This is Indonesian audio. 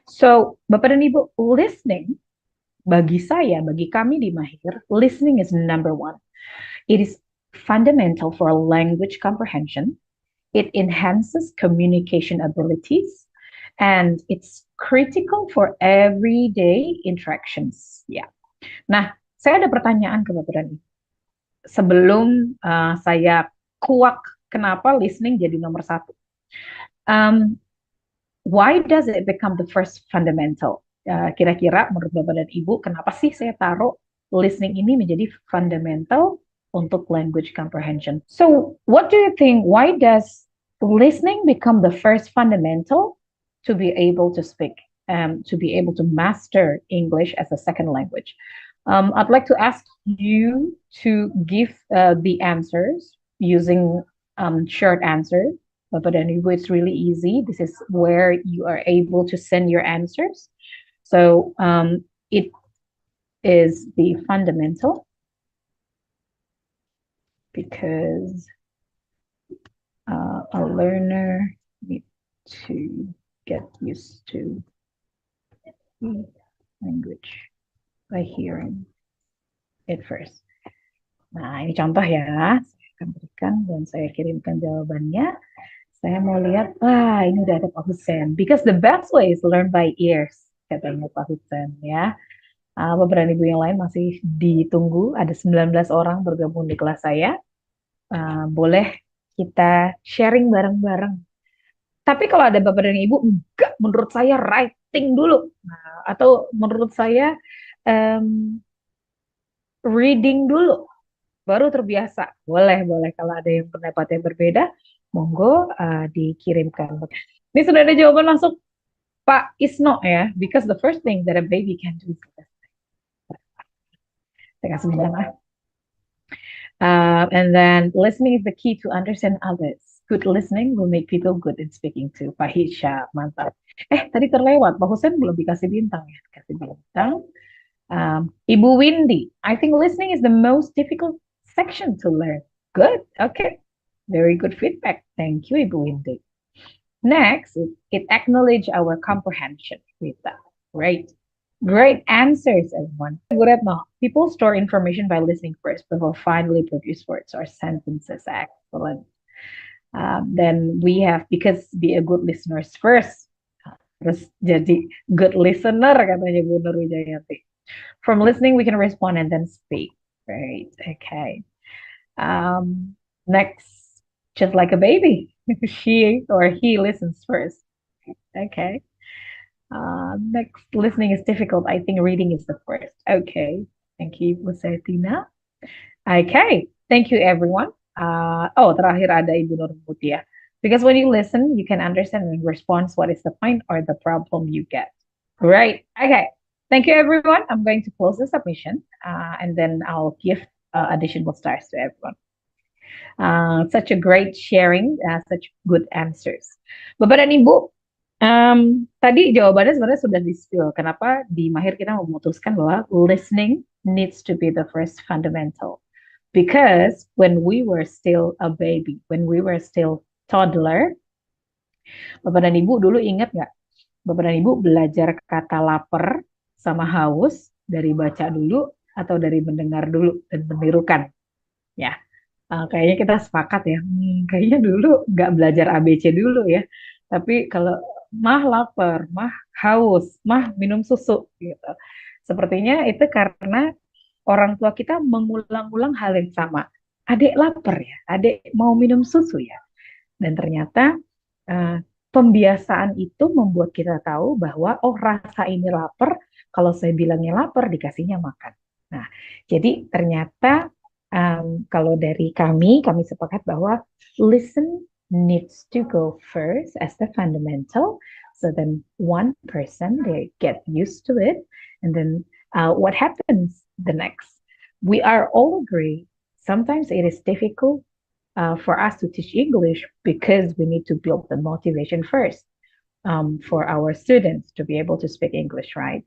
So, Bapak dan Ibu, listening bagi saya, bagi kami di Mahir, listening is number one. It is fundamental for language comprehension. It enhances communication abilities, and it's critical for everyday interactions. Ya. Nah, saya ada pertanyaan ke Bapak dan Ibu. Sebelum saya kuak kenapa listening jadi nomor satu. Um, why does it become the first fundamental? Kira-kira menurut Bapak dan Ibu, kenapa sih saya taruh listening ini menjadi fundamental untuk language comprehension? So, what do you think? Why does listening become the first fundamental to be able to speak, to be able to master English as a second language? I'd like to ask you to give the answers using short answers. But anyway, it's really easy. This is where you are able to send your answers. So it is the fundamental because a learner needs to get used to the language by hearing it first. Nah, ini contoh ya. Saya akan berikan dan saya kirimkan jawabannya. Saya mau lihat, ini udah ada Pak Husen. Because the best way is learn by ears, katanya Pak Husen ya. Beberapa ibu yang lain masih ditunggu. Ada 19 orang bergabung di kelas saya. Boleh kita sharing bareng-bareng. Tapi kalau ada bapak dan ibu, enggak, menurut saya writing dulu. Atau menurut saya reading dulu, baru terbiasa. Boleh. Kalau ada yang pendapat yang berbeda, monggo dikirimkan. Ini sudah ada jawaban masuk Pak Isno ya, because the first thing that a baby can do is saya kasih bintang. And then listening is the key to understand others. Good listening will make people good in speaking too. Pak Hisha, mantap. Tadi terlewat, Pak Husen belum dikasih bintang ya. Kasih bintang. Ibu Windy, I think listening is the most difficult section to learn. Good, okay. Very good feedback. Thank you, Ibu Windy. Next, it acknowledge our comprehension with that. Great answers, everyone. Good at now. People store information by listening first before finally produce words or sentences. Excellent. Then we have, because be a good listeners first. Terus jadi good listener, katanya Bu Nur Wijayanti. From listening, we can respond and then speak. Right, okay. Next, just like a baby, she or he listens first. Okay. Next, listening is difficult. I think reading is the first. Okay. Thank you, Bu Setina. Okay. Thank you, everyone. Terakhir ada Ibu Nur Mutia. Because when you listen, you can understand and respond what is the point or the problem you get. Right. Okay. Thank you, everyone. I'm going to close the submission and then I'll give additional stars to everyone. Such a great sharing, such good answers. Bapak dan Ibu, tadi jawabannya sebenarnya sudah di-spill. Kenapa di Mahir kita memutuskan bahwa listening needs to be the first fundamental. Because when we were still a baby, when we were still toddler, Bapak dan Ibu dulu ingat nggak? Bapak dan Ibu belajar kata lapar sama haus dari baca dulu atau dari mendengar dulu dan menirukan. Ya, kayaknya kita sepakat ya. Kayaknya dulu nggak belajar ABC dulu ya. Tapi kalau mah lapar, mah haus, mah minum susu gitu. Sepertinya itu karena orang tua kita mengulang-ulang hal yang sama. Adik lapar ya, adik mau minum susu ya. Dan ternyata pembiasaan itu membuat kita tahu bahwa rasa ini lapar, kalau saya bilangnya lapar dikasihnya makan. Nah, jadi ternyata kalau dari kami sepakat bahwa listen needs to go first as the fundamental. So then one person, they get used to it. And then what happens the next? We are all agree. Sometimes it is difficult for us to teach English because we need to build the motivation first for our students to be able to speak English, right?